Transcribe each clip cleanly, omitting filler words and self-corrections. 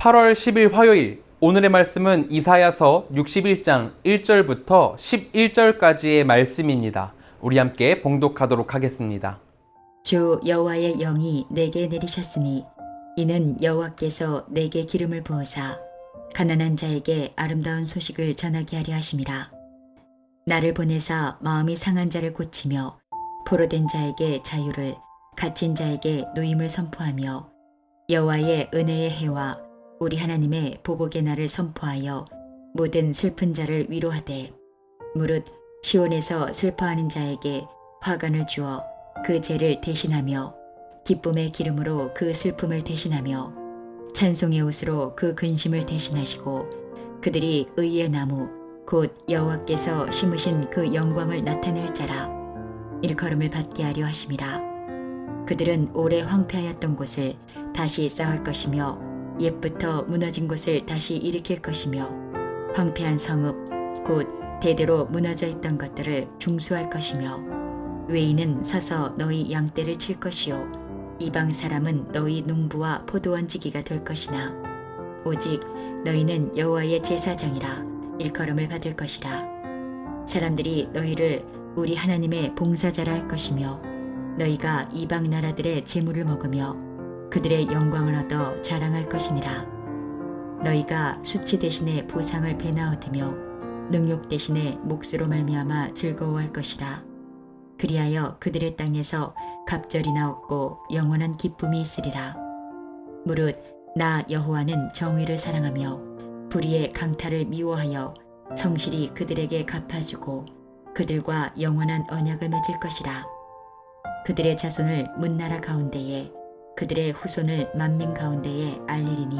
8월 10일 화요일, 오늘의 말씀은 이사야서 61장 1절부터 11절까지의 말씀입니다. 우리 함께 봉독하도록 하겠습니다. 주 여호와의 영이 내게 내리셨으니 이는 여호와께서 내게 기름을 부으사 가난한 자에게 아름다운 소식을 전하게 하려 하심이라. 나를 보내사 마음이 상한 자를 고치며 포로된 자에게 자유를, 갇힌 자에게 노임을 선포하며 여호와의 은혜의 해와 우리 하나님의 보복의 날을 선포하여 모든 슬픈 자를 위로하되 무릇 시온에서 슬퍼하는 자에게 화관을 주어 그 죄를 대신하며 기쁨의 기름으로 그 슬픔을 대신하며 찬송의 옷으로 그 근심을 대신하시고 그들이 의의 나무 곧 여호와께서 심으신 그 영광을 나타낼 자라 일컬음을 받게 하려 하심이라. 그들은 오래 황폐하였던 곳을 다시 쌓을 것이며 옛부터 무너진 곳을 다시 일으킬 것이며 황폐한 성읍 곧 대대로 무너져 있던 것들을 중수할 것이며 외인은 서서 너희 양떼를 칠 것이요 이방 사람은 너희 농부와 포도원지기가 될 것이나 오직 너희는 여호와의 제사장이라 일컬음을 받을 것이라. 사람들이 너희를 우리 하나님의 봉사자라 할 것이며 너희가 이방 나라들의 재물을 먹으며 그들의 영광을 얻어 자랑할 것이니라. 너희가 수치 대신에 보상을 배나 얻으며 능욕 대신에 몫으로 말미암아 즐거워할 것이라. 그리하여 그들의 땅에서 갑절이나 얻고 영원한 기쁨이 있으리라. 무릇 나 여호와는 정의를 사랑하며 불의의 강탈을 미워하여 성실히 그들에게 갚아주고 그들과 영원한 언약을 맺을 것이라. 그들의 자손을 문나라 가운데에 그들의 후손을 만민 가운데에 알리리니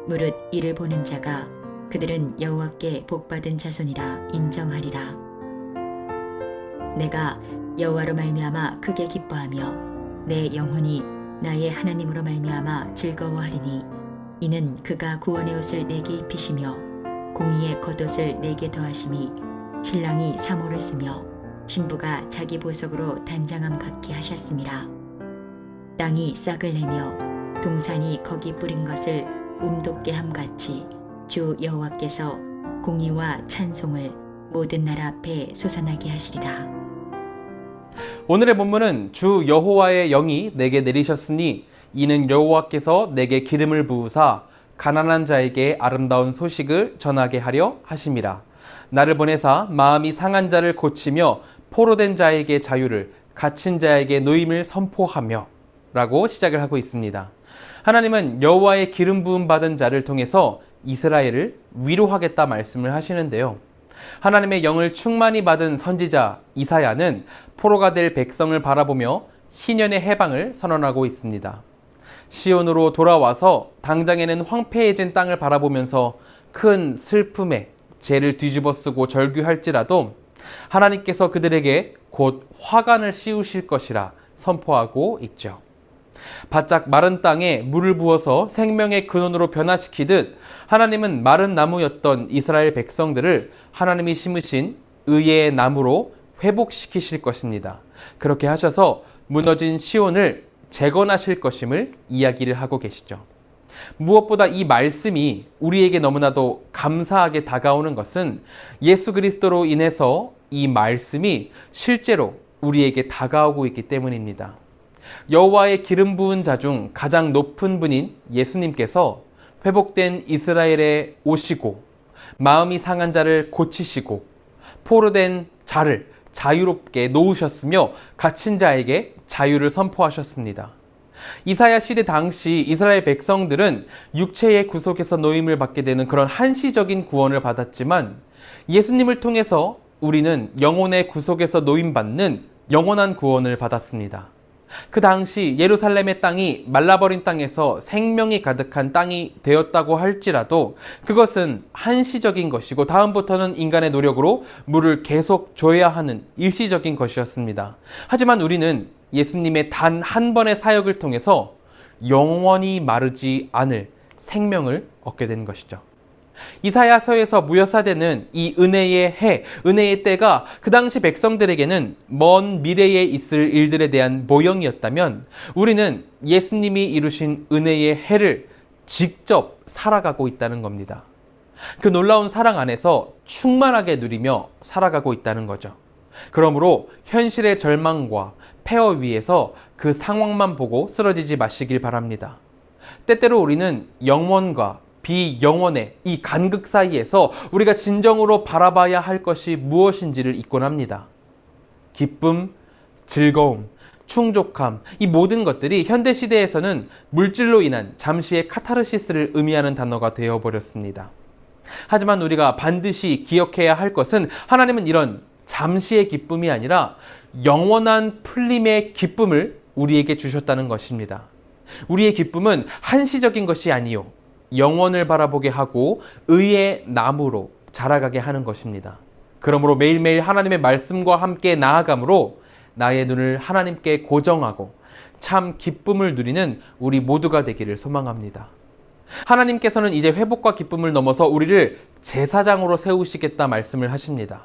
무릇 이를 보는 자가 그들은 여호와께 복받은 자손이라 인정하리라. 내가 여호와로 말미암아 크게 기뻐하며 내 영혼이 나의 하나님으로 말미암아 즐거워하리니 이는 그가 구원의 옷을 내게 입히시며 공의의 겉옷을 내게 더하심이 신랑이 사모를 쓰며 신부가 자기 보석으로 단장함 같게 하셨음이라. 땅이 싹을 내며 동산이 거기 뿌린 것을 움돋게 함같이 주 여호와께서 공의와 찬송을 모든 나라 앞에 솟아나게 하시리라. 오늘의 본문은 주 여호와의 영이 내게 내리셨으니 이는 여호와께서 내게 기름을 부으사 가난한 자에게 아름다운 소식을 전하게 하려 하심이라. 나를 보내사 마음이 상한 자를 고치며 포로된 자에게 자유를, 갇힌 자에게 노임을 선포하며 라고 시작을 하고 있습니다. 하나님은 여호와의 기름 부음 받은 자를 통해서 이스라엘을 위로하겠다 말씀을 하시는데요. 하나님의 영을 충만히 받은 선지자 이사야는 포로가 될 백성을 바라보며 희년의 해방을 선언하고 있습니다. 시온으로 돌아와서 당장에는 황폐해진 땅을 바라보면서 큰 슬픔에 죄를 뒤집어 쓰고 절규할지라도 하나님께서 그들에게 곧 화관을 씌우실 것이라 선포하고 있죠. 바짝 마른 땅에 물을 부어서 생명의 근원으로 변화시키듯 하나님은 마른 나무였던 이스라엘 백성들을 하나님이 심으신 의의 나무로 회복시키실 것입니다. 그렇게 하셔서 무너진 시온을 재건하실 것임을 이야기를 하고 계시죠. 무엇보다 이 말씀이 우리에게 너무나도 감사하게 다가오는 것은 예수 그리스도로 인해서 이 말씀이 실제로 우리에게 다가오고 있기 때문입니다. 여호와의 기름 부은 자 중 가장 높은 분인 예수님께서 회복된 이스라엘에 오시고 마음이 상한 자를 고치시고 포로된 자를 자유롭게 놓으셨으며 갇힌 자에게 자유를 선포하셨습니다. 이사야 시대 당시 이스라엘 백성들은 육체의 구속에서 노임을 받게 되는 그런 한시적인 구원을 받았지만 예수님을 통해서 우리는 영혼의 구속에서 노임받는 영원한 구원을 받았습니다. 그 당시 예루살렘의 땅이 말라버린 땅에서 생명이 가득한 땅이 되었다고 할지라도 그것은 한시적인 것이고 다음부터는 인간의 노력으로 물을 계속 줘야 하는 일시적인 것이었습니다. 하지만 우리는 예수님의 단 한 번의 사역을 통해서 영원히 마르지 않을 생명을 얻게 된 것이죠. 이사야서에서 무효사되는 이 은혜의 해, 은혜의 때가 그 당시 백성들에게는 먼 미래에 있을 일들에 대한 모형이었다면 우리는 예수님이 이루신 은혜의 해를 직접 살아가고 있다는 겁니다. 그 놀라운 사랑 안에서 충만하게 누리며 살아가고 있다는 거죠. 그러므로 현실의 절망과 폐허 위에서 그 상황만 보고 쓰러지지 마시길 바랍니다. 때때로 우리는 영원과 비영원의 이 간극 사이에서 우리가 진정으로 바라봐야 할 것이 무엇인지를 잊곤 합니다. 기쁨, 즐거움, 충족함, 이 모든 것들이 현대시대에서는 물질로 인한 잠시의 카타르시스를 의미하는 단어가 되어버렸습니다. 하지만 우리가 반드시 기억해야 할 것은 하나님은 이런 잠시의 기쁨이 아니라 영원한 풀림의 기쁨을 우리에게 주셨다는 것입니다. 우리의 기쁨은 한시적인 것이 아니요 영원을 바라보게 하고 의의 나무로 자라가게 하는 것입니다. 그러므로 매일매일 하나님의 말씀과 함께 나아감으로 나의 눈을 하나님께 고정하고 참 기쁨을 누리는 우리 모두가 되기를 소망합니다. 하나님께서는 이제 회복과 기쁨을 넘어서 우리를 제사장으로 세우시겠다 말씀을 하십니다.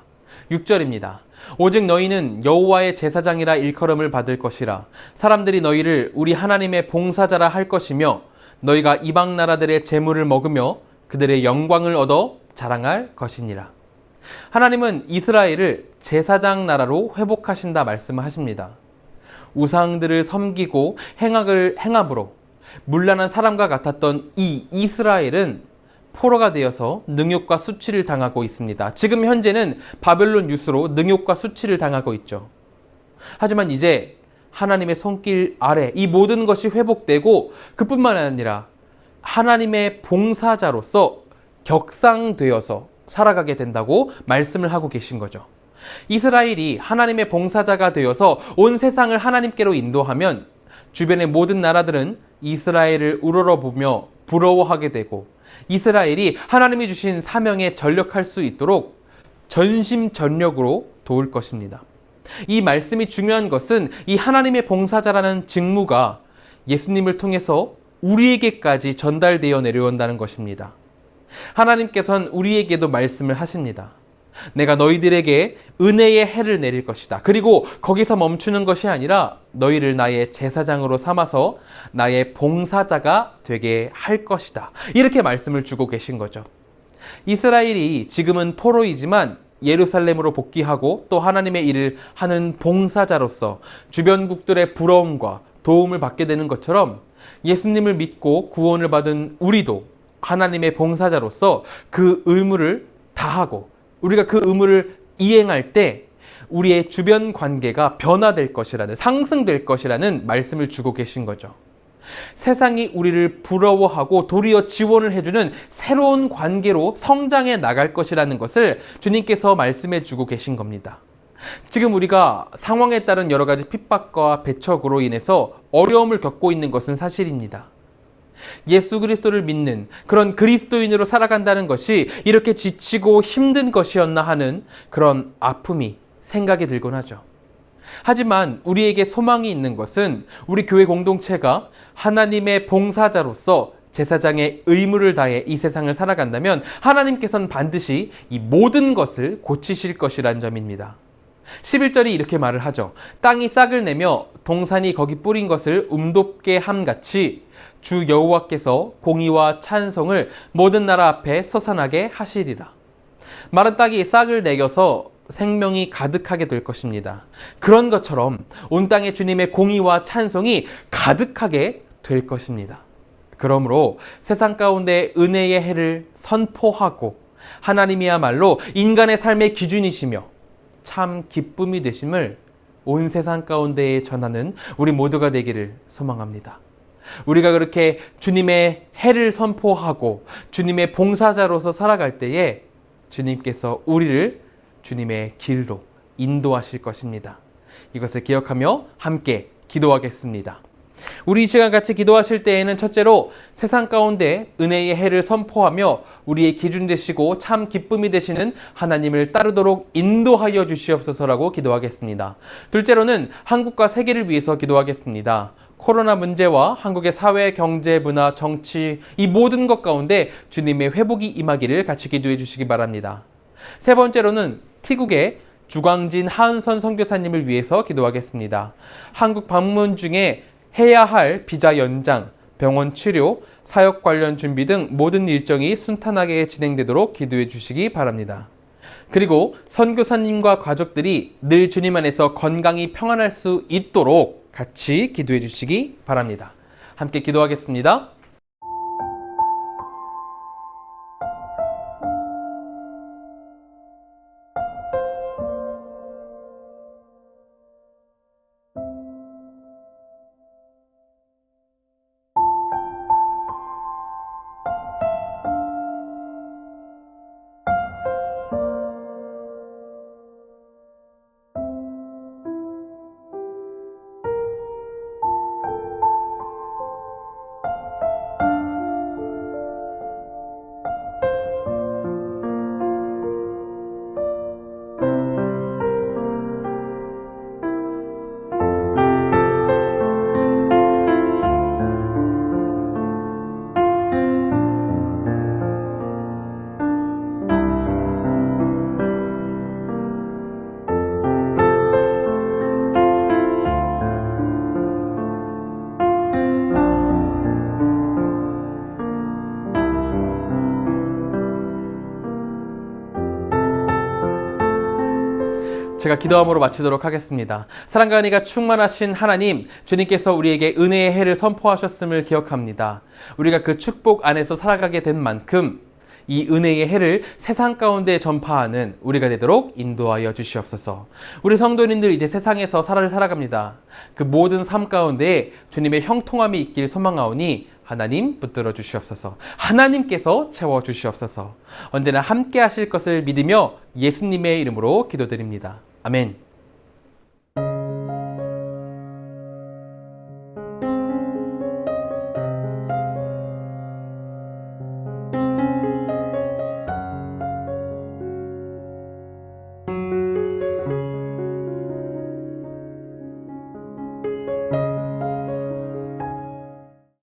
6절입니다. 오직 너희는 여호와의 제사장이라 일컬음을 받을 것이라. 사람들이 너희를 우리 하나님의 봉사자라 할 것이며 너희가 이방 나라들의 재물을 먹으며 그들의 영광을 얻어 자랑할 것이니라. 하나님은 이스라엘을 제사장 나라로 회복하신다 말씀하십니다. 우상들을 섬기고 행악을 행함으로 문란한 사람과 같았던 이 이스라엘은 포로가 되어서 능욕과 수치를 당하고 있습니다. 지금 현재는 바벨론 유수로 능욕과 수치를 당하고 있죠. 하지만 이제 하나님의 손길 아래 이 모든 것이 회복되고 그뿐만 아니라 하나님의 봉사자로서 격상되어서 살아가게 된다고 말씀을 하고 계신 거죠. 이스라엘이 하나님의 봉사자가 되어서 온 세상을 하나님께로 인도하면 주변의 모든 나라들은 이스라엘을 우러러보며 부러워하게 되고 이스라엘이 하나님이 주신 사명에 전력할 수 있도록 전심전력으로 도울 것입니다. 이 말씀이 중요한 것은 이 하나님의 봉사자라는 직무가 예수님을 통해서 우리에게까지 전달되어 내려온다는 것입니다. 하나님께서는 우리에게도 말씀을 하십니다. 내가 너희들에게 은혜의 해를 내릴 것이다. 그리고 거기서 멈추는 것이 아니라 너희를 나의 제사장으로 삼아서 나의 봉사자가 되게 할 것이다. 이렇게 말씀을 주고 계신 거죠. 이스라엘이 지금은 포로이지만 예루살렘으로 복귀하고 또 하나님의 일을 하는 봉사자로서 주변국들의 부러움과 도움을 받게 되는 것처럼 예수님을 믿고 구원을 받은 우리도 하나님의 봉사자로서 그 의무를 다하고 우리가 그 의무를 이행할 때 우리의 주변 관계가 변화될 것이라는, 상승될 것이라는 말씀을 주고 계신 거죠. 세상이 우리를 부러워하고 도리어 지원을 해주는 새로운 관계로 성장해 나갈 것이라는 것을 주님께서 말씀해 주고 계신 겁니다. 지금 우리가 상황에 따른 여러 가지 핍박과 배척으로 인해서 어려움을 겪고 있는 것은 사실입니다. 예수 그리스도를 믿는 그런 그리스도인으로 살아간다는 것이 이렇게 지치고 힘든 것이었나 하는 그런 아픔이 생각이 들곤 하죠. 하지만 우리에게 소망이 있는 것은 우리 교회 공동체가 하나님의 봉사자로서 제사장의 의무를 다해 이 세상을 살아간다면 하나님께서는 반드시 이 모든 것을 고치실 것이란 점입니다. 11절이 이렇게 말을 하죠. 땅이 싹을 내며 동산이 거기 뿌린 것을 움돋게 함같이 주 여호와께서 공의와 찬송을 모든 나라 앞에 솟아나게 하시리라. 마른 땅이 싹을 내겨서 생명이 가득하게 될 것입니다. 그런 것처럼 온 땅에 주님의 공의와 찬송이 가득하게 될 것입니다. 그러므로 세상 가운데 은혜의 해를 선포하고 하나님이야말로 인간의 삶의 기준이시며 참 기쁨이 되심을 온 세상 가운데에 전하는 우리 모두가 되기를 소망합니다. 우리가 그렇게 주님의 해를 선포하고 주님의 봉사자로서 살아갈 때에 주님께서 우리를 주님의 길로 인도하실 것입니다. 이것을 기억하며 함께 기도하겠습니다. 우리 이 시간 같이 기도하실 때에는 첫째로 세상 가운데 은혜의 해를 선포하며 우리의 기준 되시고 참 기쁨이 되시는 하나님을 따르도록 인도하여 주시옵소서라고 기도하겠습니다. 둘째로는 한국과 세계를 위해서 기도하겠습니다. 코로나 문제와 한국의 사회, 경제, 문화, 정치 이 모든 것 가운데 주님의 회복이 임하기를 같이 기도해 주시기 바랍니다. 세 번째로는 티국의 주광진 하은선 선교사님을 위해서 기도하겠습니다. 한국 방문 중에 해야 할 비자 연장, 병원 치료, 사역 관련 준비 등 모든 일정이 순탄하게 진행되도록 기도해 주시기 바랍니다. 그리고 선교사님과 가족들이 늘 주님 안에서 건강히 평안할 수 있도록 같이 기도해 주시기 바랍니다. 함께 기도하겠습니다. 제가 기도함으로 마치도록 하겠습니다. 사랑과 은혜가 충만하신 하나님, 주님께서 우리에게 은혜의 해를 선포하셨음을 기억합니다. 우리가 그 축복 안에서 살아가게 된 만큼 이 은혜의 해를 세상 가운데 전파하는 우리가 되도록 인도하여 주시옵소서. 우리 성도님들 이제 세상에서 살아갑니다. 그 모든 삶 가운데 주님의 형통함이 있길 소망하오니 하나님 붙들어 주시옵소서. 하나님께서 채워 주시옵소서. 언제나 함께 하실 것을 믿으며 예수님의 이름으로 기도드립니다. 아멘.